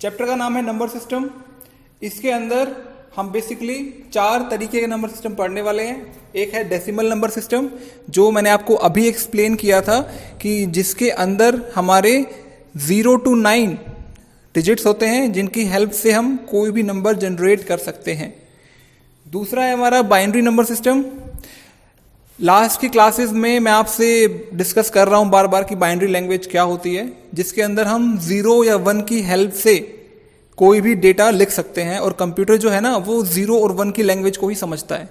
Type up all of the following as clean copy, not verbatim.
Chapter का नाम है नंबर सिस्टम। इसके अंदर हम बेसिकली 4 तरीके के नंबर सिस्टम पढ़ने वाले हैं। एक है डेसिमल नंबर सिस्टम, जो मैंने आपको अभी एक्सप्लेन किया था कि जिसके अंदर हमारे 0 to 9 डिजिट्स होते हैं, जिनकी हेल्प से हम कोई भी नंबर जनरेट कर सकते हैं। दूसरा है हमारा बाइनरी नंबर सिस्टम। लास्ट की क्लासेस में मैं आपसे डिस्कस कर रहा हूं बार बार कि बाइनरी लैंग्वेज क्या होती है, जिसके अंदर हम 0 या 1 की हेल्प से कोई भी डेटा लिख सकते हैं और कंप्यूटर जो है ना वो 0 और 1 की लैंग्वेज को ही समझता है।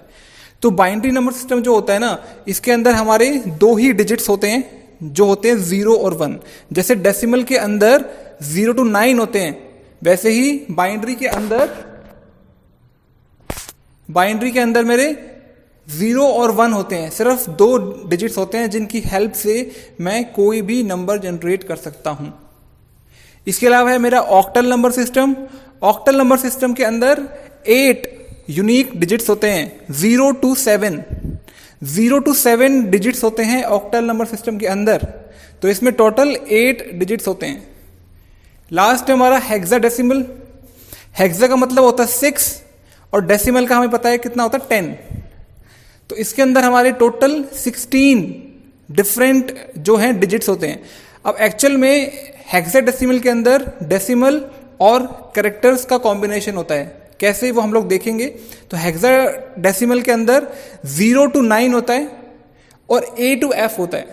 तो बाइनरी नंबर सिस्टम जो होता है ना, इसके अंदर हमारे 2 ही डिजिट्स होते हैं जो होते हैं 0 और 1। जैसे डेसिमल के अंदर 0 to 9 होते हैं, वैसे ही बाइनरी के अंदर मेरे 0 और 1 होते हैं। सिर्फ 2 डिजिट्स होते हैं जिनकी हेल्प से मैं कोई भी नंबर जनरेट कर सकता हूं। इसके अलावा है मेरा octal number system. Octal number system के अंदर 8 यूनिक डिजिट्स होते हैं, 0 to 7। 0 to 7 डिजिट्स होते हैं ऑक्टल नंबर सिस्टम के अंदर, तो इसमें टोटल 8 डिजिट्स होते हैं। लास्ट है हमारा हेक्साडेसिमल। हेक्सा का मतलब होता है 6 और डेसिमल का हमें पता है कितना होता है 10। तो इसके अंदर हमारे टोटल 16 डिफरेंट जो हैं डिजिट्स होते हैं। अब एक्चुअल में हेक्साडेसिमल के अंदर डेसिमल और कैरेक्टर्स का कॉम्बिनेशन होता है, कैसे वो हम लोग देखेंगे। तो हेक्साडेसिमल के अंदर 0 to 9 होता है और A to F होता है।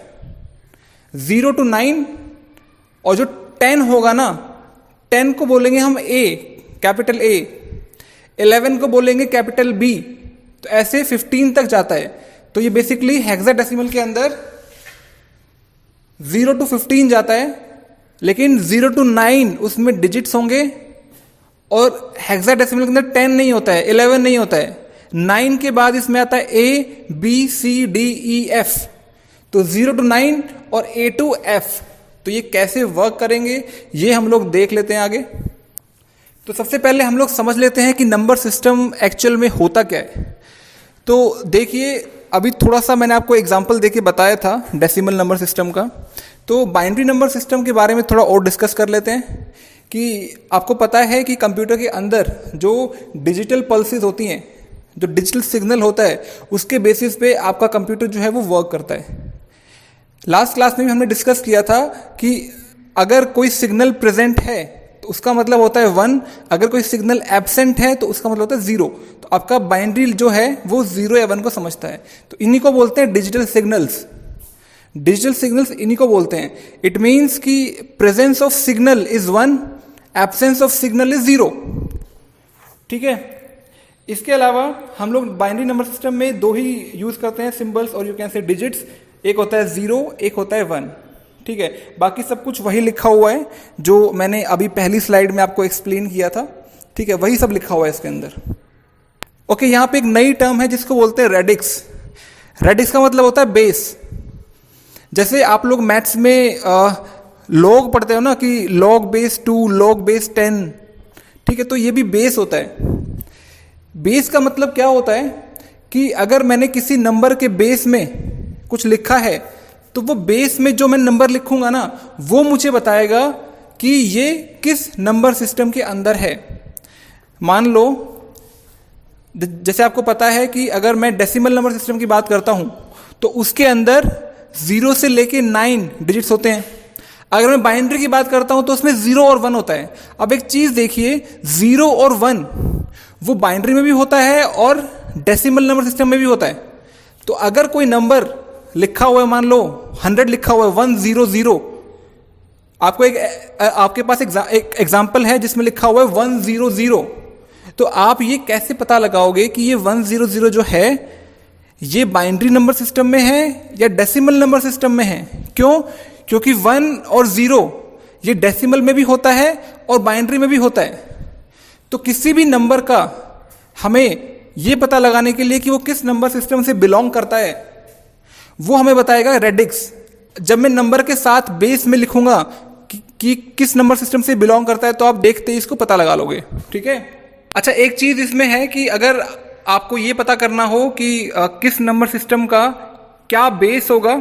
0 to 9 और जो 10 होगा ना, 10 को बोलेंगे हम A, कैपिटल A। 11 को बोलेंगे कैपिटल B। तो ऐसे 15 तक जाता है। तो ये बेसिकली हेक्साडेसिमल के अंदर 0 to 15 जाता है, लेकिन 0 to 9 उसमें डिजिट्स होंगे और हेक्साडेसिमल के अंदर 10 नहीं होता है, 11 नहीं होता है। 9 के बाद इसमें आता है A, B, C, D, E, F। तो 0 to 9 और A to F। तो ये कैसे वर्क करेंगे ये हम लोग देख लेते हैं आगे। तो सबसे पहले हम लोग समझ लेते हैं कि नंबर सिस्टम एक्चुअल में होता क्या है। तो देखिए, अभी थोड़ा सा मैंने आपको एग्जांपल देके बताया था डेसिमल नंबर सिस्टम का। तो बाइनरी नंबर सिस्टम के बारे में थोड़ा और डिस्कस कर लेते हैं कि आपको पता है कि कंप्यूटर के अंदर जो डिजिटल पल्सेस होती हैं, जो डिजिटल सिग्नल होता है, उसके बेसिस पे आपका कंप्यूटर जो है वो वर्क करता है। लास्ट क्लास में भी हमने डिस्कस किया था कि अगर कोई सिग्नल प्रेजेंट है तो उसका मतलब होता है 1, अगर कोई सिग्नल एब्सेंट है तो उसका मतलब होता है 0। तो आपका बाइनरी जो है वो 0 या 1 को समझता है। तो इन्हीं को बोलते हैं डिजिटल सिग्नल्स। डिजिटल सिग्नल्स इन्हीं को बोलते हैं। इट मीन्स कि presence of signal is 1, absence of signal is 0। ठीक है। इसके अलावा हम लोग बाइनरी नंबर सिस्टम में 2 ही यूज करते हैं सिंबल्स और यू कैन से डिजिट्स। एक होता है 0, एक होता है 1। ठीक है। बाकी सब कुछ वही लिखा हुआ है जो मैंने अभी पहली स्लाइड में आपको एक्सप्लेन किया था। ठीक है, वही सब लिखा हुआ है इसके अंदर। ओके, यहाँ पे एक नई टर्म है जिसको बोलते हैं रेडिक्स। रेडिक्स का मतलब होता है बेस। जैसे आप लोग मैथ्स में लॉग पढ़ते हो ना कि log base 2, log base 10। ठीक है, तो ये भी बेस होता है। बेस का मतलब क्या होता है कि अगर मैंने किसी नंबर के बेस में कुछ लिखा है तो वो बेस में जो मैं नंबर लिखूंगा ना, वो मुझे बताएगा कि ये किस नंबर सिस्टम के अंदर है। मान लो जैसे आपको पता है कि अगर मैं डेसिमल नंबर सिस्टम की बात करता हूं तो उसके अंदर 0 से लेके 9 डिजिट्स होते हैं। अगर मैं बाइनरी की बात करता हूं तो उसमें 0 और 1 होता है। अब एक चीज देखिए, 0 और 1 वो बाइनरी में भी होता है और डेसिमल नंबर सिस्टम में भी होता है। तो अगर कोई नंबर लिखा हुआ है, मान लो 100 लिखा हुआ है, 100, आपके पास एक एग्जाम्पल है जिसमें लिखा हुआ है 100। तो आप ये कैसे पता लगाओगे कि ये 100 जो है ये बाइनरी नंबर सिस्टम में है या डेसिमल नंबर सिस्टम में है? क्यों? क्योंकि 1 और 0 ये डेसिमल में भी होता है और बाइनरी में भी होता है। तो किसी भी नंबर का हमें ये पता लगाने के लिए कि वो किस नंबर सिस्टम से बिलोंग करता है, वो हमें बताएगा रेडिक्स। जब मैं नंबर के साथ बेस में लिखूंगा कि किस नंबर सिस्टम से बिलोंग करता है, तो आप देखते ही इसको पता लगा लोगे। ठीक है। अच्छा, एक चीज इसमें है कि अगर आपको ये पता करना हो कि किस नंबर सिस्टम का क्या बेस होगा,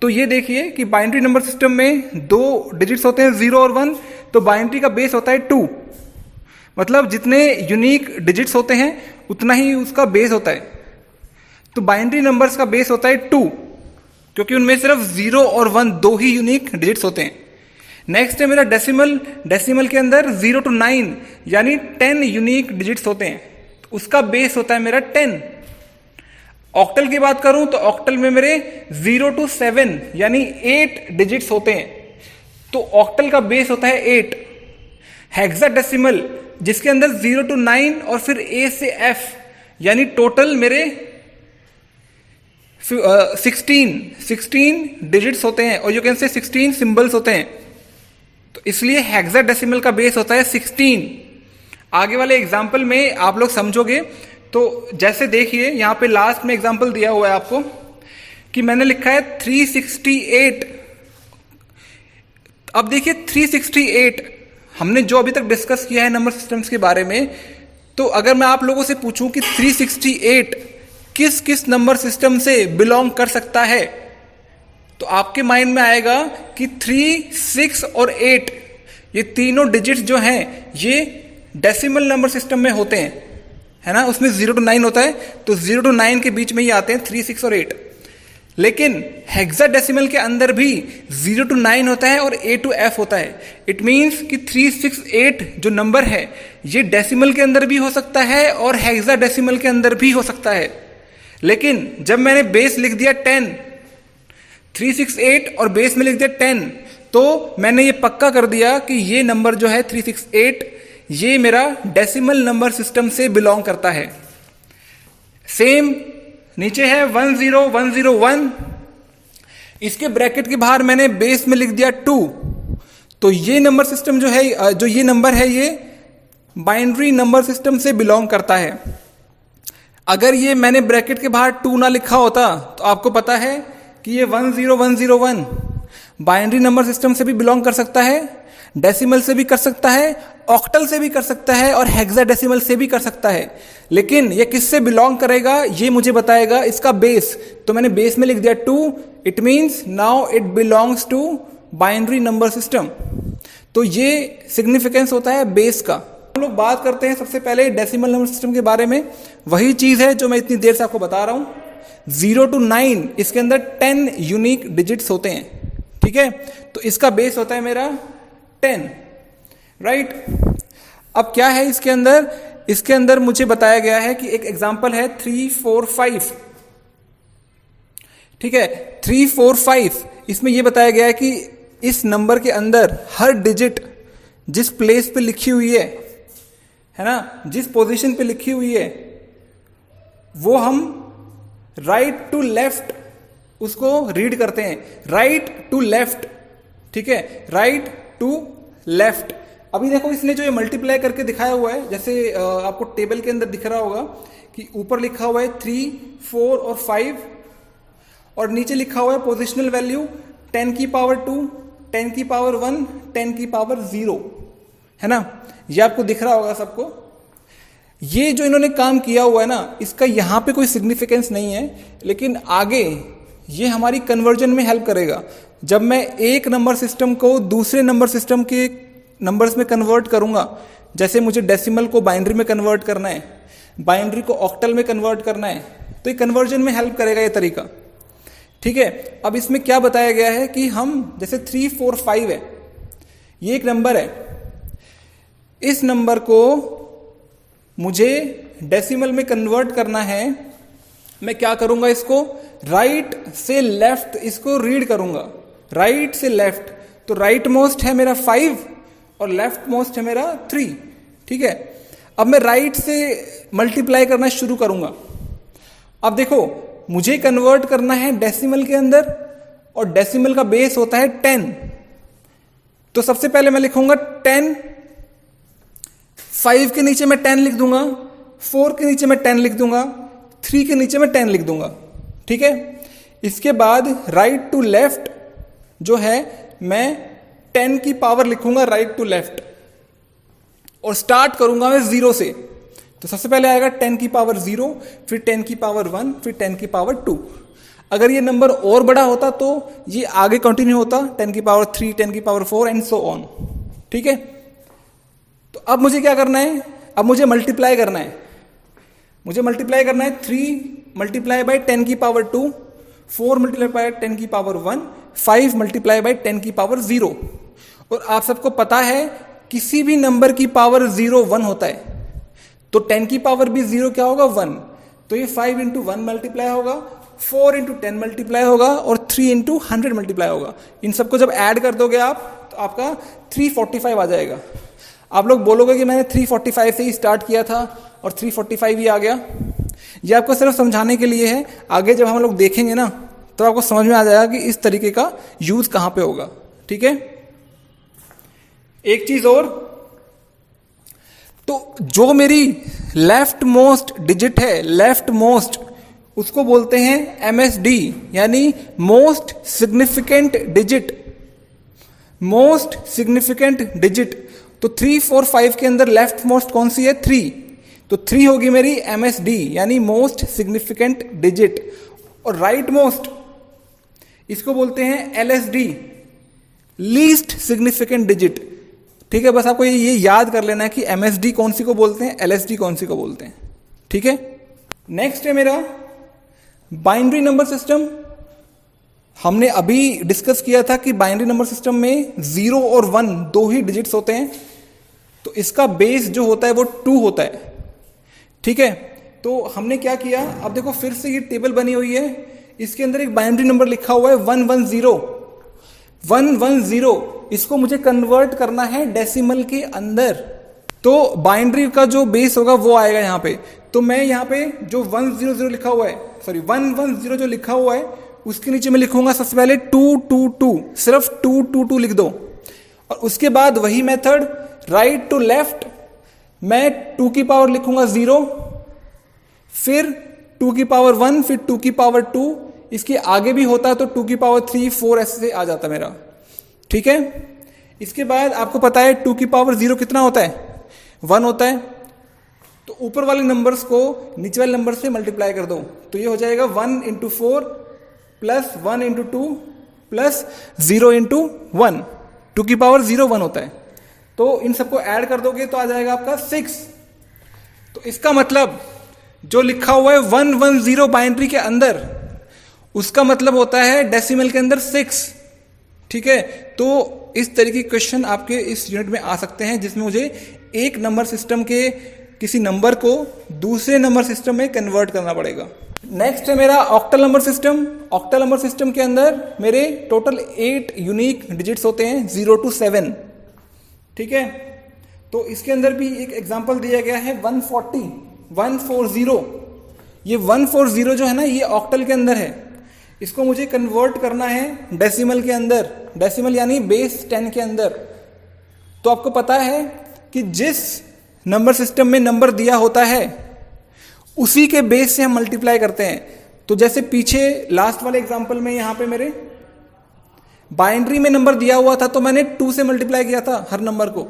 तो ये देखिए कि बाइनरी नंबर सिस्टम में 2 डिजिट्स होते हैं 0 और 1, तो बाइनरी का बेस होता है 2, मतलब जितने यूनिक डिजिट्स होते हैं उतना ही उसका बेस होता है। तो बाइनरी नंबर्स का बेस होता है 2, क्योंकि उनमें सिर्फ 0 और 1 दो ही यूनिक डिजिट्स होते हैं। नेक्स्ट है मेरा डेसिमल। डेसिमल के अंदर 0 to 9 यानी 10 यूनिक डिजिट्स होते हैं, तो उसका बेस होता है मेरा 10। ऑक्टल की बात करूं तो ऑक्टल में मेरे 0 to 7 यानी 8 डिजिट्स होते हैं, तो ऑक्टल का बेस होता है 8। हेक्साडेसिमल जिसके अंदर 0 to 9 और फिर A से F यानी टोटल मेरे 16 डिजिट्स होते हैं, और यू कैन से 16 सिंबल्स होते हैं, तो इसलिए हेक्साडेसिमल का बेस होता है 16। आगे वाले एग्जाम्पल में आप लोग समझोगे। तो जैसे देखिए यहाँ पे लास्ट में एग्जाम्पल दिया हुआ है आपको कि मैंने लिखा है 368। अब देखिए 368 हमने जो अभी तक डिस्कस किया है नंबर सिस्टम्स के बारे में, तो अगर मैं आप लोगों से पूछूं कि 368 किस किस नंबर सिस्टम से बिलोंग कर सकता है, तो आपके माइंड में आएगा कि 3, 6 और 8 ये तीनों डिजिट्स जो हैं ये डेसिमल नंबर सिस्टम में होते हैं, है ना। उसमें 0 to 9 होता है, तो 0 to 9 के बीच में ही आते हैं 3, 6 और 8। लेकिन हेक्साडेसिमल के अंदर भी 0 to 9 होता है और A to F होता है। इट मीन्स कि 368 जो नंबर है ये डेसिमल के अंदर भी हो सकता है और हेक्साडेसिमल के अंदर भी हो सकता है। लेकिन जब मैंने बेस लिख दिया 10, 368 और बेस में लिख दिया 10, तो मैंने ये पक्का कर दिया कि ये नंबर जो है 368 ये मेरा डेसिमल नंबर सिस्टम से बिलोंग करता है। सेम नीचे है 10101, इसके ब्रैकेट के बाहर मैंने बेस में लिख दिया 2, तो ये नंबर सिस्टम जो है, जो ये नंबर है ये बाइनरी नंबर सिस्टम से बिलोंग करता है। अगर ये मैंने ब्रैकेट के बाहर 2 ना लिखा होता तो आपको पता है कि ये 10101 बाइनरी नंबर सिस्टम से भी बिलोंग कर सकता है, डेसिमल से भी कर सकता है, ऑक्टल से भी कर सकता है और हेक्साडेसिमल से भी कर सकता है। लेकिन ये किससे बिलोंग करेगा ये मुझे बताएगा इसका बेस। तो मैंने बेस में लिख दिया 2, it means now it belongs to binary number system. तो ये सिग्निफिकेंस होता है बेस का। हम लोग बात करते हैं सबसे पहले डेसिमल नंबर सिस्टम के बारे में। वही चीज है जो मैं इतनी देर से आपको बता रहा हूं। 0 to 9 इसके अंदर 10 यूनिक डिजिट्स होते हैं, ठीक है। तो इसका बेस होता है मेरा 10, राइट। अब क्या है इसके अंदर, इसके अंदर मुझे बताया गया है कि एक एग्जांपल है 345, ठीक है। 345 इसमें यह बताया गया है कि इस नंबर के अंदर हर डिजिट जिस प्लेस पे लिखी हुई है ना, जिस पोजीशन पे लिखी हुई है वो हम राइट टू लेफ्ट उसको रीड करते हैं, राइट टू लेफ्ट, ठीक है, राइट टू लेफ्ट। अभी देखो इसने जो ये मल्टीप्लाई करके दिखाया हुआ है, जैसे आपको टेबल के अंदर दिख रहा होगा कि ऊपर लिखा हुआ है 3, 4 और 5 और नीचे लिखा हुआ है पोजिशनल वैल्यू 10 की पावर 2, 10 की पावर 1, 10 की पावर 0, है ना। ये आपको दिख रहा होगा सबको। ये जो इन्होंने काम किया हुआ है ना, इसका यहां पे कोई सिग्निफिकेंस नहीं है, लेकिन आगे ये हमारी कन्वर्जन में हेल्प करेगा। जब मैं एक नंबर सिस्टम को दूसरे नंबर सिस्टम के नंबर्स में कन्वर्ट करूंगा, जैसे मुझे डेसिमल को बाइनरी में कन्वर्ट करना है, बाइनरी को ऑक्टल में कन्वर्ट करना है, तो ये कन्वर्जन में हेल्प करेगा ये तरीका, ठीक है। अब इसमें क्या बताया गया है कि हम जैसे 3, 4, 5 है, ये एक नंबर है, इस नंबर को मुझे डेसिमल में कन्वर्ट करना है। मैं क्या करूंगा, इसको राइट से लेफ्ट इसको रीड करूंगा, राइट से लेफ्ट। तो राइट मोस्ट है मेरा 5 और लेफ्ट मोस्ट है मेरा 3, ठीक है। अब मैं राइट से मल्टीप्लाई करना शुरू करूंगा। अब देखो मुझे कन्वर्ट करना है डेसिमल के अंदर और डेसिमल का बेस होता है 10। तो सबसे पहले मैं लिखूंगा 10, 5 के नीचे मैं 10 लिख दूंगा, 4 के नीचे मैं 10 लिख दूंगा, 3 के नीचे मैं 10 लिख दूंगा, ठीक है। इसके बाद राइट टू लेफ्ट जो है मैं 10 की पावर लिखूंगा राइट टू लेफ्ट और स्टार्ट करूंगा मैं 0 से। तो सबसे पहले आएगा 10 की पावर 0, फिर 10 की पावर 1, फिर 10 की पावर 2। अगर ये नंबर और बड़ा होता तो ये आगे कंटिन्यू होता 10 की पावर 3, 10 की पावर 4 एंड सो ऑन। ठीक है, तो अब मुझे क्या करना है, अब मुझे मल्टीप्लाई करना है। मुझे मल्टीप्लाई करना है 3 मल्टीप्लाई बाई 10 की पावर 2, 4 मल्टीप्लाई बाई 10 की पावर 1, 5 मल्टीप्लाई बाई 10 की पावर 0। और आप सबको पता है किसी भी नंबर की पावर 0 1 होता है, तो 10 की पावर भी 0 क्या होगा 1। तो ये 5 इंटू 1 मल्टीप्लाई होगा, 4 इंटू 10 मल्टीप्लाई होगा और 3 इंटू 100 मल्टीप्लाई होगा। इन सबको जब ऐड कर दोगे आप तो आपका 345 आ जाएगा। आप लोग बोलोगे कि मैंने 345 से ही स्टार्ट किया था और 345 ही आ गया। ये आपको सिर्फ समझाने के लिए है, आगे जब हम लोग देखेंगे ना तो आपको समझ में आ जाएगा कि इस तरीके का यूज कहां पे होगा। ठीक है, एक चीज और, तो जो मेरी लेफ्ट मोस्ट डिजिट है, लेफ्ट मोस्ट, उसको बोलते हैं MSD, यानी most significant digit. Most significant digit, तो 3, 4, 5 के अंदर लेफ्ट मोस्ट कौन सी है 3, तो 3 होगी मेरी MSD यानी मोस्ट सिग्निफिकेंट डिजिट। और राइट मोस्ट इसको बोलते हैं LSD, लीस्ट सिग्निफिकेंट डिजिट। ठीक है, बस आपको ये याद कर लेना है कि MSD कौन सी को बोलते हैं, LSD कौन सी को बोलते हैं। ठीक है, नेक्स्ट है मेरा बाइनरी नंबर सिस्टम। हमने अभी डिस्कस किया था कि बाइनरी नंबर सिस्टम में 0 और 1 दो ही डिजिट्स होते हैं, तो इसका बेस जो होता है वो 2 होता है। ठीक है, तो हमने क्या किया, अब देखो फिर से ये टेबल बनी हुई है, इसके अंदर एक बाइनरी नंबर लिखा हुआ है 110। 110 इसको मुझे कन्वर्ट करना है डेसिमल के अंदर, तो बाइनरी का जो बेस होगा वो आएगा यहाँ पे। तो मैं यहाँ पे जो 100 लिखा हुआ है, सॉरी 110 जो लिखा हुआ है उसके नीचे मैं लिखूंगा सबसे पहले 222, सिर्फ 222 लिख दो। और उसके बाद वही मेथड राइट टू लेफ्ट, मैं 2 की पावर लिखूंगा 0, फिर 2 की पावर 1, फिर 2 की पावर 2, इसके आगे भी होता है तो 2 की पावर 3, 4 ऐसे आ जाता मेरा। ठीक है, इसके बाद आपको पता है 2 की पावर 0 कितना होता है 1 होता है, तो ऊपर वाले नंबर्स को नीचे वाले नंबर से मल्टीप्लाई कर दो, तो ये हो जाएगा 1 into 4 plus 1 into 2 plus 0 into 1। 2 की पावर 0 1 होता है, तो इन सबको ऐड कर दोगे तो आ जाएगा आपका 6। तो इसका मतलब जो लिखा हुआ है 110 बाइनरी के अंदर, उसका मतलब होता है डेसिमल के अंदर 6। ठीक है, तो इस तरीके के क्वेश्चन आपके इस यूनिट में आ सकते हैं जिसमें मुझे एक नंबर सिस्टम के किसी नंबर को दूसरे नंबर सिस्टम में कन्वर्ट करना पड़ेगा। नेक्स्ट है मेरा octal number system. Octal number system के अंदर मेरे टोटल 8 यूनिक डिजिट्स होते हैं 0 to 7। ठीक है, तो इसके अंदर भी एक एग्जांपल दिया गया है 140। ये 140 जो है ना, ये ऑक्टल के अंदर है, इसको मुझे कन्वर्ट करना है डेसिमल के अंदर, डेसिमल यानी बेस 10 के अंदर। तो आपको पता है कि जिस नंबर सिस्टम में नंबर दिया होता है उसी के बेस से हम मल्टीप्लाई करते हैं। तो जैसे पीछे लास्ट वाले एग्जांपल में यहां पे मेरे बाइनरी में नंबर दिया हुआ था तो मैंने 2 से मल्टीप्लाई किया था हर नंबर को।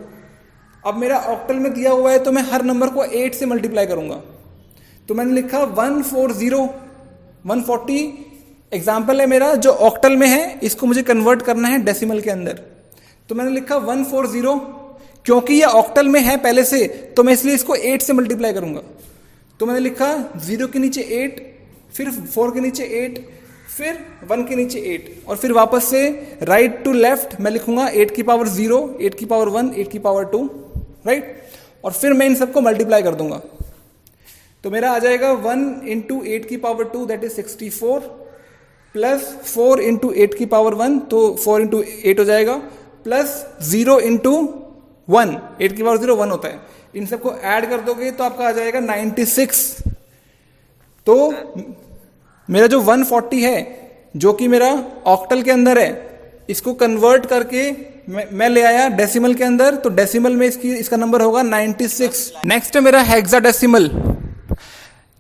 अब मेरा ऑक्टल में दिया हुआ है तो मैं हर नंबर को 8 से मल्टीप्लाई करूंगा। तो मैंने लिखा 140 एग्जाम्पल है मेरा जो ऑक्टल में है, इसको मुझे कन्वर्ट करना है डेसिमल के अंदर। तो मैंने लिखा 140, क्योंकि ये ऑक्टल में है पहले से तो मैं इसलिए इसको 8 से मल्टीप्लाई करूंगा। तो मैंने लिखा 0 के नीचे 8, फिर 4 के नीचे 8, फिर 1 के नीचे 8, और फिर वापस से राइट टू लेफ्ट मैं लिखूंगा 8 की पावर 0, 8 की पावर 1, 8 की पावर 2, राइट। और फिर मैं इन सबको मल्टीप्लाई कर दूंगा तो मेरा आ जाएगा 1 इंटू 8 की power 2 that is 64 plus 4 into 8 की पावर 1 तो 4 इंटू 8 हो जाएगा, प्लस 0 इंटू 1, 8 की पावर 0 1 होता है। इन सबको ऐड कर दोगे तो आपका आ जाएगा 96। तो मेरा जो 140 है जो कि मेरा ऑक्टल के अंदर है, इसको कन्वर्ट करके मैं ले आया डेसिमल के अंदर, तो डेसिमल में इसका नंबर होगा 96। नेक्स्ट है मेरा हेक्साडेसिमल।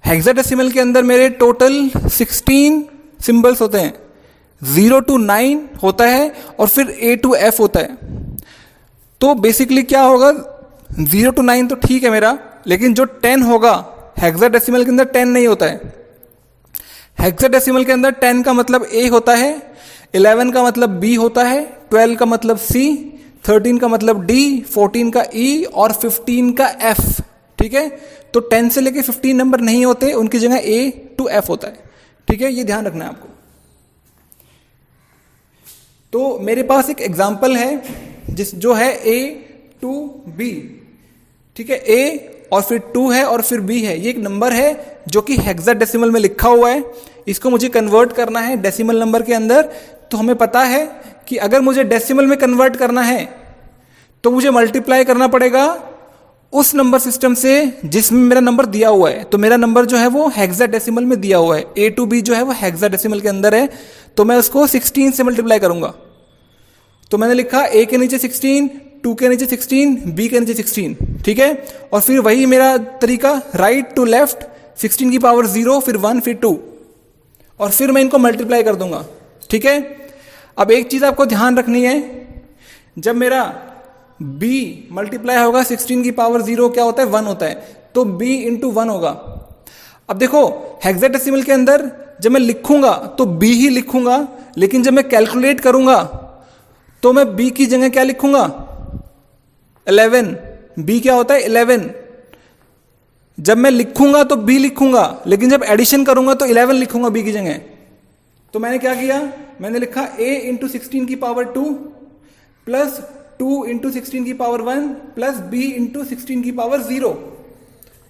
हेक्साडेसिमल के अंदर मेरे टोटल 16 सिंबल्स होते हैं, 0 to 9 होता है और फिर A to F होता है। तो बेसिकली क्या होगा, 0 to 9 तो ठीक है मेरा, लेकिन जो 10 होगा हेक्साडेसिमल के अंदर 10 नहीं होता है। हेक्साडेसिमल के अंदर 10 का मतलब ए होता है, 11 का मतलब बी होता है, 12 का मतलब सी, 13 का मतलब डी, 14 का ई और 15 का एफ। ठीक है, तो 10 से लेके 15 नंबर नहीं होते, उनकी जगह ए टू एफ होता है। ठीक है, ये ध्यान रखना है आपको। तो मेरे पास एक एग्जाम्पल है जो है ए टू बी। ठीक है, ए और फिर 2 है और फिर बी है। ये एक नंबर है जो कि हेक्साडेसिमल में लिखा हुआ है, इसको मुझे कन्वर्ट करना है डेसिमल नंबर के अंदर। तो हमें पता है कि अगर मुझे डेसिमल में कन्वर्ट करना है तो मुझे मल्टीप्लाई करना पड़ेगा उस नंबर सिस्टम से जिसमें मेरा नंबर दिया हुआ है। तो मेरा नंबर जो है वो हेक्साडेसिमल में दिया हुआ है, ए टू बी जो है वो हेक्साडेसिमल के अंदर है, तो मैं उसको 16 से मल्टीप्लाई करूंगा। तो मैंने लिखा ए के नीचे 16, 2 के नीचे 16, बी के नीचे 16। ठीक है, और फिर वही मेरा तरीका राइट टू लेफ्ट, 16 की पावर 0, फिर 1, फिर 2, और फिर मैं इनको मल्टीप्लाई कर दूंगा। ठीक है, अब एक चीज आपको ध्यान रखनी है, जब मेरा b मल्टीप्लाई होगा 16 की पावर 0 क्या होता है, 1 होता है, तो b इंटू 1 होगा। अब देखो हेक्साडेसिमल के अंदर जब मैं लिखूंगा तो b ही लिखूंगा, लेकिन जब मैं कैलकुलेट करूंगा तो मैं b की जगह क्या लिखूंगा, 11। b क्या होता है, 11। जब मैं लिखूंगा तो b लिखूंगा, लेकिन जब एडिशन करूंगा तो 11 लिखूंगा b की जगह। तो मैंने क्या किया, मैंने लिखा a इंटू 16 की पावर 2 प्लस 2 इंटू 16 की पावर 1 प्लस b इंटू 16 की पावर 0।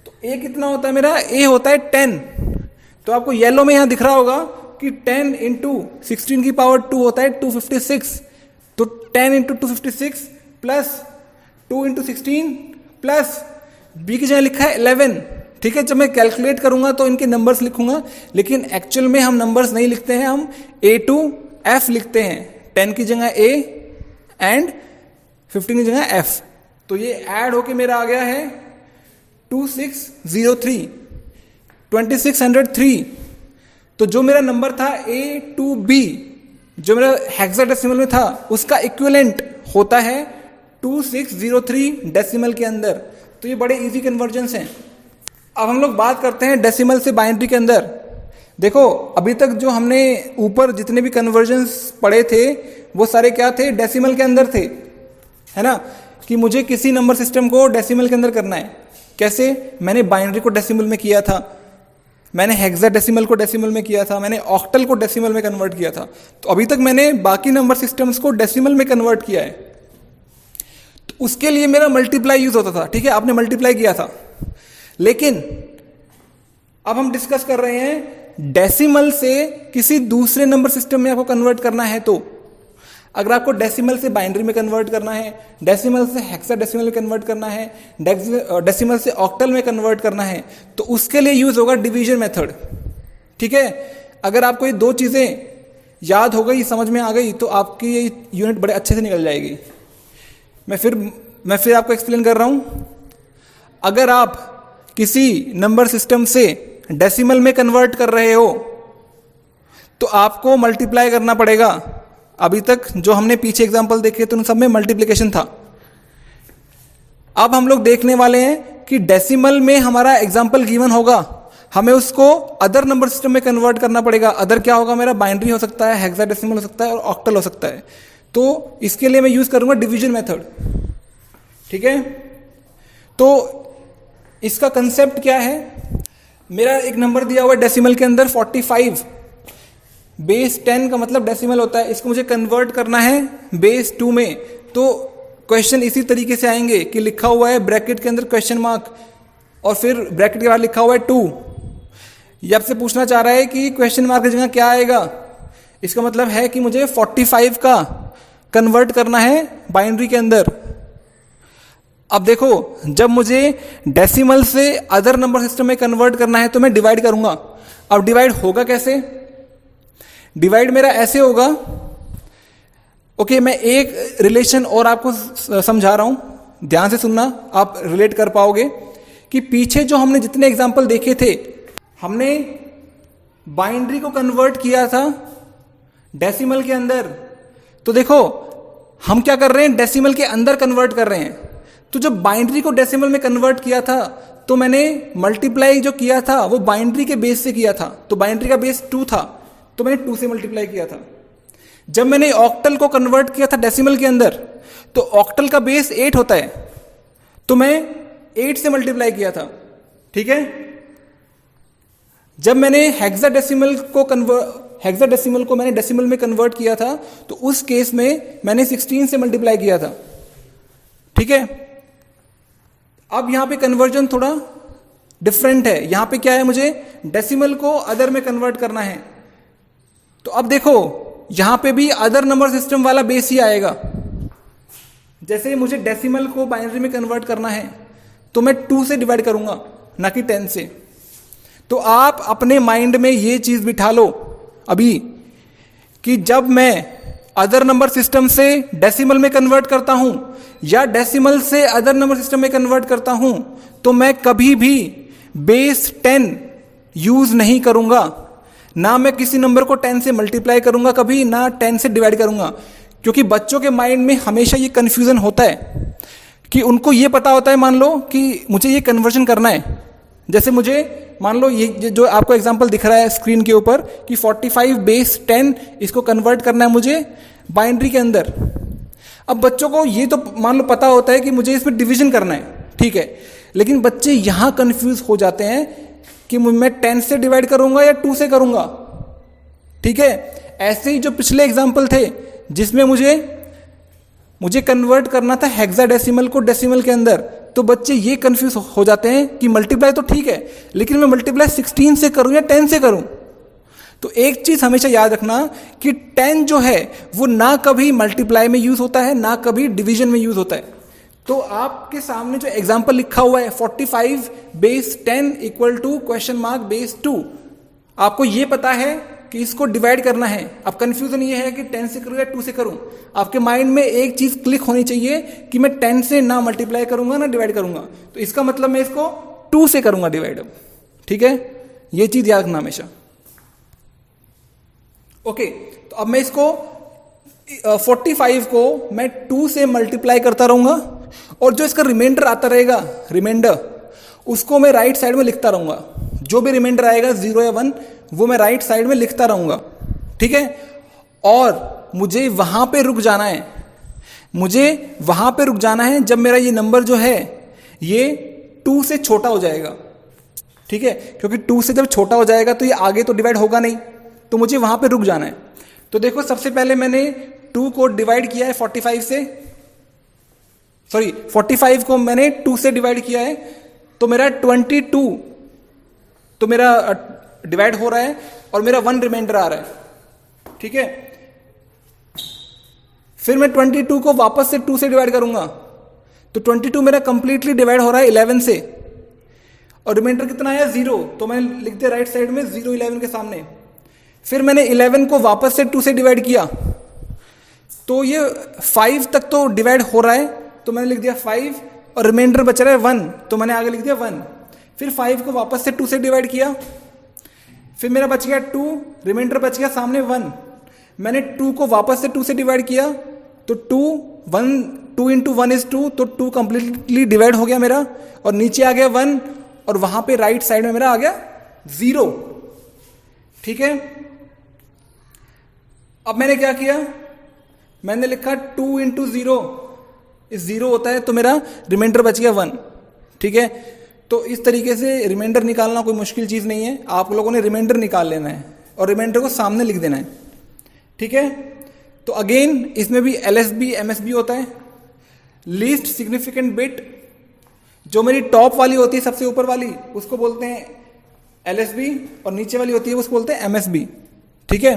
तो a कितना होता है मेरा, a होता है 10। तो आपको येलो में यहां दिख रहा होगा कि 10 इंटू 16 की पावर 2 होता है 256। तो 10 into 256 plus 2 into 16 plus b की जगह लिखा है 11। ठीक है, जब मैं कैलकुलेट करूंगा तो इनके नंबर्स लिखूंगा, लेकिन एक्चुअल में हम नंबर्स नहीं लिखते हैं, हम a टू f लिखते हैं। 10 की जगह a एंड 15 की जगह f। तो ये ऐड होके मेरा आ गया है 2603, 2603। तो जो मेरा नंबर था a टू b, जो मेरा हेक्साडेसिमल में था, उसका इक्विवेलेंट होता है 2603 डेसिमल के अंदर। तो ये बड़े इजी कन्वर्जन्स हैं। अब हम लोग बात करते हैं डेसिमल से बाइनरी के अंदर। देखो अभी तक जो हमने ऊपर जितने भी कन्वर्जन्स पढ़े थे वो सारे क्या थे, डेसिमल के अंदर थे, है ना, कि मुझे किसी नंबर सिस्टम को डेसिमल के अंदर करना है। कैसे, मैंने बाइनरी को डेसिमल में किया था, मैंने हेक्साडेसिमल को डेसिमल में किया था, मैंने ऑक्टल को डेसिमल में कन्वर्ट किया था। तो अभी तक मैंने बाकी नंबर सिस्टम्स को डेसिमल में कन्वर्ट किया है। तो उसके लिए मेरा मल्टीप्लाई यूज होता था। ठीक है, आपने मल्टीप्लाई किया था, लेकिन अब हम डिस्कस कर रहे हैं डेसिमल से किसी दूसरे नंबर सिस्टम में आपको कन्वर्ट करना है। तो अगर आपको डेसिमल से बाइनरी में कन्वर्ट करना है, डेसिमल से हेक्साडेसिमल में कन्वर्ट करना है, डेसिमल से ऑक्टल में कन्वर्ट करना है, तो उसके लिए यूज होगा डिवीजन मेथड। ठीक है, अगर आपको ये दो चीजें याद हो गई, समझ में आ गई, तो आपकी ये यूनिट बड़े अच्छे से निकल जाएगी। मैं फिर आपको एक्सप्लेन कर रहा हूं। अगर आप किसी नंबर सिस्टम से डेसिमल में कन्वर्ट कर रहे हो तो आपको मल्टीप्लाई करना पड़ेगा। अभी तक जो हमने पीछे एग्जांपल देखे तो उन सब में मल्टीप्लिकेशन था। अब हम लोग देखने वाले हैं कि डेसिमल में हमारा एग्जांपल गिवन होगा, हमें उसको अदर नंबर सिस्टम में कन्वर्ट करना पड़ेगा। अदर क्या होगा, मेरा बाइनरी हो सकता है, हेक्साडेसिमल हो सकता है और ऑक्टल हो सकता है। तो इसके लिए मैं यूज करूंगा डिवीजन मेथड। ठीक है, तो इसका कंसेप्ट क्या है, मेरा एक नंबर दिया हुआ है डेसिमल के अंदर 45, बेस 10 का मतलब डेसिमल होता है, इसको मुझे कन्वर्ट करना है बेस 2 में। तो क्वेश्चन इसी तरीके से आएंगे कि लिखा हुआ है ब्रैकेट के अंदर क्वेश्चन मार्क और फिर ब्रैकेट के बाद लिखा हुआ है 2। ये आपसे पूछना चाह रहा है कि क्वेश्चन मार्क की जगह क्या आएगा। इसका मतलब है कि मुझे 45 का कन्वर्ट करना है बाइनरी के अंदर। अब देखो, जब मुझे डेसिमल से अदर नंबर सिस्टम में कन्वर्ट करना है तो मैं डिवाइड करूंगा। अब डिवाइड होगा कैसे, डिवाइड मेरा ऐसे होगा। ओके, मैं एक रिलेशन और आपको समझा रहा हूं, ध्यान से सुनना, आप रिलेट कर पाओगे कि पीछे जो हमने जितने एग्जांपल देखे थे, हमने बाइनरी को कन्वर्ट किया था डेसिमल के अंदर। तो देखो हम क्या कर रहे हैं, डेसिमल के अंदर कन्वर्ट कर रहे हैं। तो जब बाइनरी को डेसिमल में कन्वर्ट किया था तो मैंने मल्टीप्लाई जो किया था वो बाइनरी के बेस से किया था, तो बाइनरी का बेस 2 था, तो मैंने 2 से मल्टीप्लाई किया था। जब मैंने ऑक्टल को कन्वर्ट किया था डेसिमल के अंदर, तो ऑक्टल का बेस 8 होता है, तो मैं 8 से मल्टीप्लाई किया था। ठीक है। जब मैंने हेक्साडेसिमल को मैंने डेसिमल में कन्वर्ट किया था, तो उस केस में मैंने 16 से मल्टीप्लाई किया था। ठीक है। अब यहां पे कन्वर्जन थोड़ा डिफरेंट है। यहां पे क्या है, मुझे डेसिमल को अदर में कन्वर्ट करना है। तो अब देखो यहां पे भी अदर नंबर सिस्टम वाला बेस ही आएगा। जैसे मुझे डेसिमल को बाइनरी में कन्वर्ट करना है, तो मैं 2 से डिवाइड करूंगा, ना कि 10 से। तो आप अपने माइंड में ये चीज बिठा लो अभी कि जब मैं अदर नंबर सिस्टम से डेसिमल में कन्वर्ट करता हूं या डेसिमल से अदर नंबर सिस्टम में कन्वर्ट करता हूं, तो मैं कभी भी बेस 10 यूज नहीं करूंगा, ना मैं किसी नंबर को 10 से मल्टीप्लाई करूंगा कभी, ना 10 से डिवाइड करूंगा। क्योंकि बच्चों के माइंड में हमेशा ये कंफ्यूजन होता है कि उनको ये पता होता है, मान लो कि मुझे ये कन्वर्जन करना है। जैसे मुझे मान लो ये जो आपको एग्जांपल दिख रहा है स्क्रीन के ऊपर कि 45 बेस 10 इसको कन्वर्ट करना है मुझे बाइनरी के अंदर। अब बच्चों को ये तो मान लो पता होता है कि मुझे इसमें डिवीजन करना है, ठीक है, लेकिन बच्चे यहां कंफ्यूज हो जाते हैं कि मैं 10 से डिवाइड करूंगा या 2 से करूंगा। ठीक है। ऐसे ही जो पिछले एग्जाम्पल थे जिसमें मुझे कन्वर्ट करना था हेक्साडेसिमल को डेसिमल के अंदर, तो बच्चे ये कंफ्यूज हो जाते हैं कि मल्टीप्लाई तो ठीक है, लेकिन मैं मल्टीप्लाई 16 से करूं या 10 से करूं। तो एक चीज हमेशा याद रखना कि 10 जो है वो ना कभी मल्टीप्लाई में यूज होता है, ना कभी डिवीजन में यूज होता है। तो आपके सामने जो एग्जाम्पल लिखा हुआ है 45 base 10 equal to question mark base 2, आपको ये पता है कि इसको डिवाइड करना है। अब कंफ्यूजन ये है कि 10 से करूं या 2 से करूं। आपके माइंड में एक चीज क्लिक होनी चाहिए कि मैं 10 से ना मल्टीप्लाई करूंगा ना डिवाइड करूंगा, तो इसका मतलब मैं इसको 2 से करूंगा डिवाइड। ठीक है, ये चीज याद रखना हमेशा। ओके, तो अब मैं इसको 45 को मैं 2 से मल्टीप्लाई करता रहूंगा और जो इसका रिमाइंडर आता रहेगा, रिमाइंडर, उसको मैं राइट साइड में लिखता रहूंगा। जो भी रिमाइंडर आएगा 0 या 1 वो मैं राइट साइड में लिखता रहूंगा। ठीक है। और मुझे वहां पे रुक जाना है, मुझे वहां पे रुक जाना है जब मेरा ये नंबर जो है ये 2 से छोटा हो जाएगा। ठीक है, क्योंकि 2 से जब छोटा हो जाएगा तो ये आगे तो डिवाइड होगा नहीं, तो मुझे वहां पे रुक जाना है। तो देखो सबसे पहले मैंने 2 को डिवाइड किया है 45 से, सॉरी 45 को मैंने 2 से डिवाइड किया है, तो मेरा 22 तो मेरा डिवाइड हो रहा है और मेरा 1 रिमाइंडर आ रहा है। ठीक है। फिर मैं 22 को वापस से 2 से डिवाइड करूंगा, तो 22 मेरा कंप्लीटली डिवाइड हो रहा है 11 से, और रिमाइंडर कितना आया 0, तो मैंने लिख दिया राइट साइड में 0 11 के सामने। फिर मैंने 11 को वापस से 2 से डिवाइड किया, तो ये 5 तक तो डिवाइड हो रहा है, तो मैंने लिख दिया 5, और रिमाइंडर बच रहा है 1, तो मैंने आगे लिख दिया 1। फिर 5 को वापस से 2 से डिवाइड किया, फिर मेरा बच गया 2, रिमाइंडर बच गया सामने 1। मैंने 2 को वापस से 2 से डिवाइड किया, तो 2 इंटू 1 इज 2, तो 2 कंप्लीटली डिवाइड हो गया मेरा, और नीचे आ गया 1, और वहां पे राइट साइड में मेरा आ गया 0। ठीक है। अब मैंने क्या किया, मैंने लिखा 2 इंटू 0 इस 0 होता है, तो मेरा रिमाइंडर बच गया 1। ठीक है। तो इस तरीके से रिमाइंडर निकालना कोई मुश्किल चीज नहीं है, आप लोगों ने रिमाइंडर निकाल लेना है और रिमाइंडर को सामने लिख देना है। ठीक है। तो अगेन इसमें भी एलएसबी एमएसबी होता है। लीस्ट सिग्निफिकेंट बिट, जो मेरी टॉप वाली होती है सबसे ऊपर वाली, उसको बोलते हैं एलएसबी, और नीचे वाली होती है उसको बोलते हैं एमएसबी। ठीक है।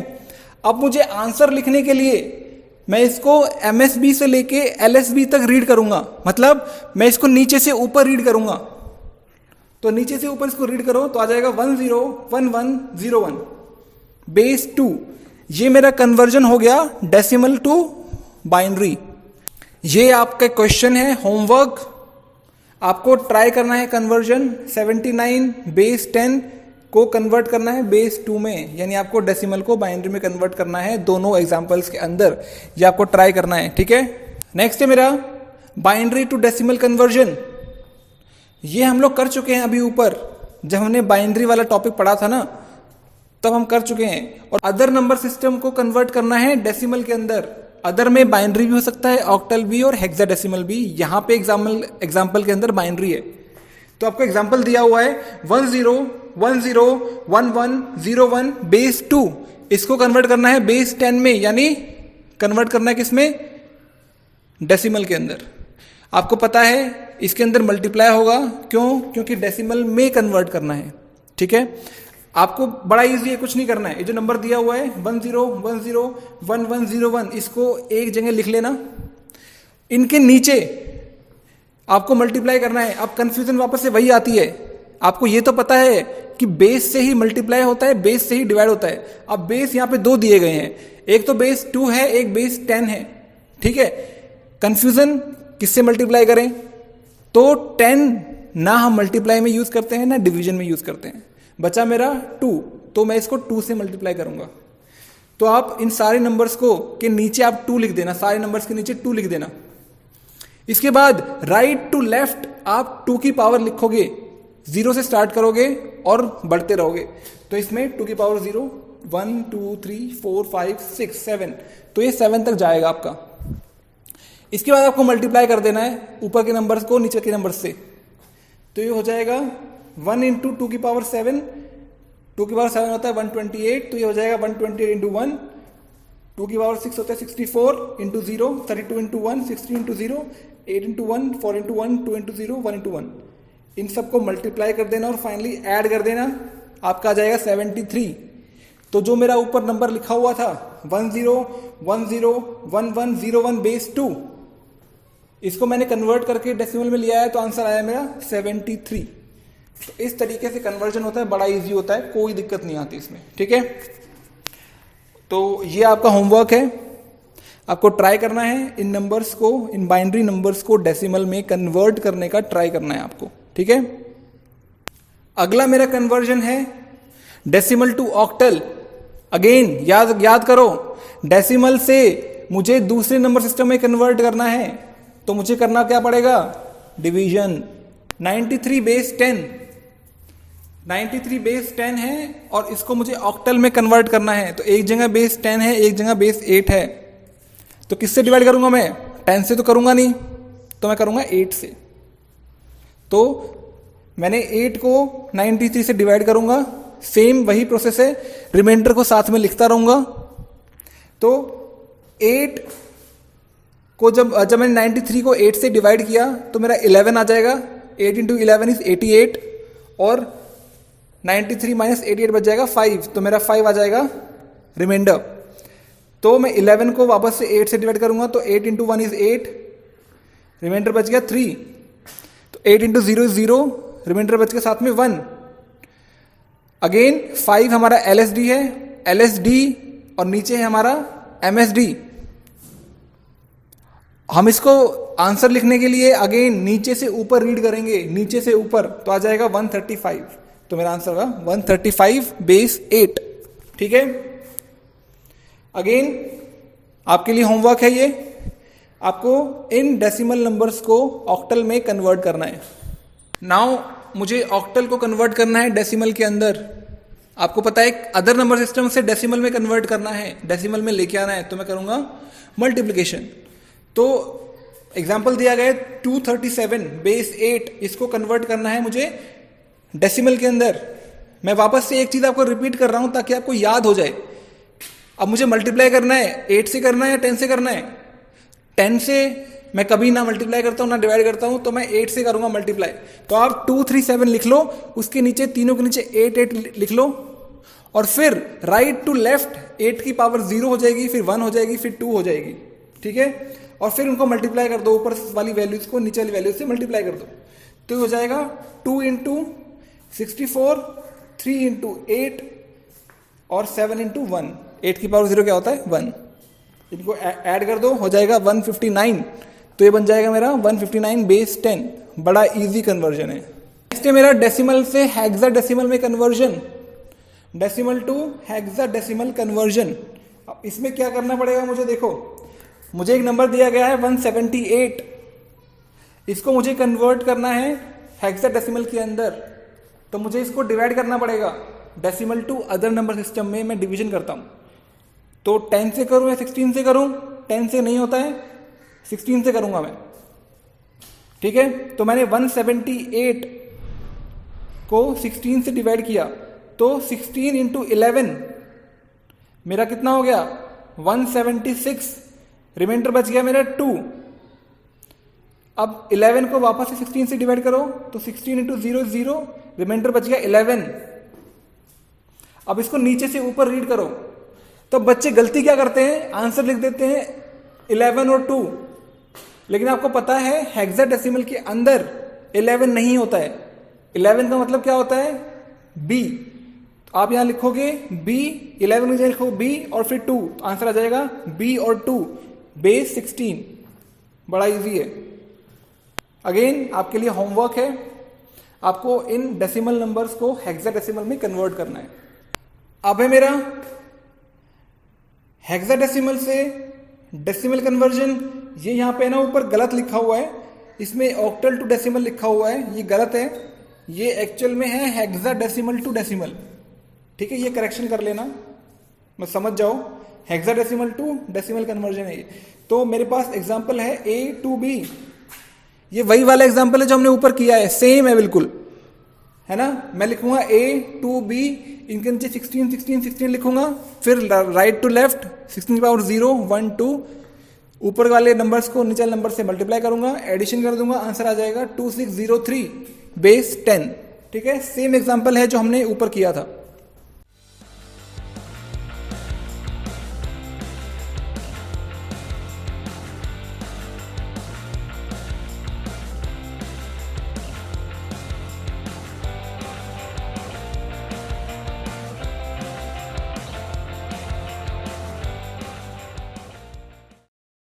अब मुझे आंसर लिखने के लिए मैं इसको एमएसबी से लेके एलएसबी तक रीड करूंगा, मतलब मैं इसको नीचे से ऊपर रीड करूंगा। तो नीचे से ऊपर इसको रीड करो तो आ जाएगा 101101 बेस 2। ये मेरा कन्वर्जन हो गया डेसिमल टू बाइनरी। ये आपका क्वेश्चन है, होमवर्क आपको ट्राई करना है कन्वर्जन 79 बेस 10 को कन्वर्ट करना है बेस 2 में, यानी आपको डेसिमल को बाइनरी में कन्वर्ट करना है दोनों एग्जांपल्स के अंदर, ये आपको ट्राई करना है। ठीक है। नेक्स्ट है मेरा बाइनरी टू डेसिमल कन्वर्जन। ये हम लोग कर चुके हैं अभी ऊपर, जब हमने बाइनरी वाला टॉपिक पढ़ा था ना, तब हम कर चुके हैं। और अदर नंबर सिस्टम को कन्वर्ट करना है डेसिमल के अंदर। अदर में बाइनरी भी हो सकता है, ऑक्टल भी और हेक्साडेसिमल भी। यहां पे एग्जाम्पल के अंदर बाइनरी है। तो आपको एग्जाम्पल दिया हुआ है 10101101 बेस 2, इसको कन्वर्ट करना है बेस 10 में, यानी कन्वर्ट करना है किसमें, डेसिमल के अंदर। आपको पता है इसके अंदर मल्टीप्लाई होगा, क्यों, क्योंकि डेसिमल में कन्वर्ट करना है। ठीक है, आपको बड़ा इजी है, कुछ नहीं करना है। ये जो नंबर दिया हुआ है 10101101, इसको एक जगह लिख लेना, इनके नीचे आपको मल्टीप्लाई करना है। अब कंफ्यूजन वापस से वही आती है, आपको ये तो पता है कि बेस से ही मल्टीप्लाई होता है, बेस से ही डिवाइड होता है। अब बेस यहां पे दो दिए गए हैं, एक तो बेस 2 है, एक बेस 10 है। ठीक है, कंफ्यूजन किससे मल्टीप्लाई करें, तो 10 ना हम मल्टीप्लाई में यूज करते हैं ना डिवीजन में यूज करते हैं। बचा मेरा 2, तो मैं इसको 2 से मल्टीप्लाई करूंगा। तो आप इन सारे नंबर्स को के नीचे आप 2 लिख देना, सारे नंबर्स के नीचे 2 लिख देना। इसके बाद राइट टू लेफ्ट आप 2 की पावर लिखोगे, 0 से स्टार्ट करोगे और बढ़ते रहोगे। तो इसमें 2 की पावर 0, 1 2 3 4 5 6 7, तो ये 7 तक जाएगा आपका। इसके बाद आपको मल्टीप्लाई कर देना है ऊपर के नंबर्स को नीचे के नंबर्स से। तो ये हो जाएगा 1 इंटू 2 की पावर 7, 2 की पावर 7 होता है 128, तो ये हो जाएगा 128 इंटू 1। 2 की पावर 6 होता है 64 into 0, 32 into 1, 60 into 0, 8 into 1, 4 into 1, 2 into 0, 1 into 1। इन सबको मल्टीप्लाई कर देना और फाइनली ऐड कर देना, आपका आ जाएगा 73। तो जो मेरा ऊपर नंबर लिखा हुआ था 10101101 बेस 2, इसको मैंने कन्वर्ट करके डेसिमल में लिया है, तो आंसर आया मेरा 73। तो इस तरीके से कन्वर्जन होता है, बड़ा इजी होता है, कोई दिक्कत नहीं आती इसमें। ठीक है, तो ये आपका होमवर्क है, आपको ट्राई करना है इन नंबर्स को, इन बाइनरी नंबर्स को डेसिमल में कन्वर्ट करने का ट्राई करना है आपको। ठीक है, अगला मेरा कन्वर्जन है डेसिमल टू ऑक्टल। अगेन याद करो, डेसिमल से मुझे दूसरे नंबर सिस्टम में कन्वर्ट करना है, तो मुझे करना क्या पड़ेगा, डिवीजन। 93 बेस 10, 93 बेस 10 है और इसको मुझे ऑक्टल में कन्वर्ट करना है। तो एक जगह बेस 10 है, एक जगह बेस 8 है, तो किससे डिवाइड करूंगा मैं, 10 से तो करूंगा नहीं, तो मैं करूंगा 8 से। तो मैंने 8 को 93 से डिवाइड करूंगा, सेम वही प्रोसेस है, रिमाइंडर को साथ में लिखता रहूंगा। तो 8 को जब मैंने 93 को 8 से डिवाइड किया तो मेरा 11 आ जाएगा। 8 इंटू 11 इज 88 और 93 माइनस 88 बच जाएगा 5, तो मेरा 5 आ जाएगा रिमाइंडर। तो मैं 11 को वापस से 8 से डिवाइड करूंगा, तो 8 इंटू 1 इज 8, रिमाइंडर बच गया 3। तो 8 इंटू 0 इज 0, रिमाइंडर बच गया साथ में 1। अगेन 5 हमारा LSD है, LSD और नीचे है हमारा MSD। हम इसको आंसर लिखने के लिए अगेन नीचे से ऊपर रीड करेंगे, नीचे से ऊपर, तो आ जाएगा 135। तो मेरा आंसर होगा 135 बेस 8। ठीक है, अगेन आपके लिए होमवर्क है ये, आपको इन डेसिमल नंबर्स को ऑक्टल में कन्वर्ट करना है। नाउ मुझे ऑक्टल को कन्वर्ट करना है डेसिमल के अंदर। आपको पता है अदर नंबर सिस्टम से डेसिमल में कन्वर्ट करना है, डेसिमल में लेके आना है, तो मैं करूंगा मल्टीप्लिकेशन। तो एग्जाम्पल दिया गया 237 बेस 8, इसको कन्वर्ट करना है मुझे डेसिमल के अंदर। मैं वापस से एक चीज आपको रिपीट कर रहा हूं ताकि आपको याद हो जाए। अब मुझे मल्टीप्लाई करना है, 8 से करना है या 10 से करना है। 10 से मैं कभी ना मल्टीप्लाई करता हूं ना डिवाइड करता हूं, तो मैं 8 से करूंगा मल्टीप्लाई। तो आप 237 लिख लो, उसके नीचे तीनों के नीचे 8 लिख लो, और फिर राइट टू लेफ्ट 8 की पावर 0 हो जाएगी, फिर 1 हो जाएगी, फिर 2 हो जाएगी। ठीक है, और फिर उनको मल्टीप्लाई कर दो, ऊपर वाली वैल्यूज को नीचे वाली वैल्यूज से मल्टीप्लाई कर दो, तो हो जाएगा 2 इंटू 64, 3 इंटू 8 और 7 इंटू 1। 8 की पावर 0 क्या होता है, 1। इनको ऐड कर दो, हो जाएगा 159। तो ये बन जाएगा मेरा 159 बेस 10। बड़ा इजी कन्वर्जन है। नेक्स्ट है मेरा डेसिमल से हेक्साडेसिमल में conversion, decimal to hexadecimal conversion. अब इसमें क्या करना पड़ेगा मुझे, देखो मुझे एक नंबर दिया गया है 178, इसको मुझे कन्वर्ट करना है हेक्साडेसिमल के अंदर, तो मुझे इसको डिवाइड करना पड़ेगा decimal to other number system में मैं डिवीजन करता हूँ। तो 10 से करूँ या 16 से करूँ? 10 से नहीं होता है, 16 से करूँगा मैं। ठीक है, तो मैंने 178 को 16 से डिवाइड किया, तो 16 इंटू 11 मेरा कितना हो गया? 176। रिमाइंडर बच गया मेरा 2। अब 11 को वापस से 16 से डिवाइड करो, तो 16 इंटू 0 0, रिमाइंडर बच गया 11। अब इसको नीचे से ऊपर रीड करो। तो बच्चे गलती क्या करते हैं? आंसर लिख देते हैं 11 और 2, लेकिन आपको पता है हेक्साडेसिमल के अंदर 11 नहीं होता है। 11 का मतलब क्या होता है? बी। तो आप यहां लिखोगे बी, 11 की जगह लिखो बी और फिर 2, तो आंसर आ जाएगा बी और 2 बेस 16। बड़ा इजी है। अगेन आपके लिए होमवर्क है, आपको इन डेसिमल नंबर्स को हेक्साडेसिमल में कन्वर्ट करना है। अब है मेरा हेक्साडेसिमल से डेसिमल कन्वर्जन। ये यहां पे ना ऊपर गलत लिखा हुआ है, इसमें ऑक्टल टू डेसिमल लिखा हुआ है, ये गलत है। ये एक्चुअल में है हेक्साडेसिमल टू डेसिमल। ठीक है, ये करेक्शन कर लेना, मैं समझ जाओ। हेक्साडेसिमल टू डेसिमल कन्वर्जन है ये। तो मेरे पास एग्जांपल है A to B। ये वही वाला एग्जांपल है जो हमने ऊपर किया है, सेम है बिल्कुल, है ना। मैं लिखूंगा A to B, इनके नीचे 16 16 16 लिखूंगा, फिर राइट टू लेफ्ट 16 की पावर 0 1 2, ऊपर वाले नंबर्स को नीचे नंबर से मल्टीप्लाई करूंगा, एडिशन कर दूंगा, आंसर आ जाएगा 2603 बेस 10। ठीक है, सेम एग्जांपल है जो हमने ऊपर किया था।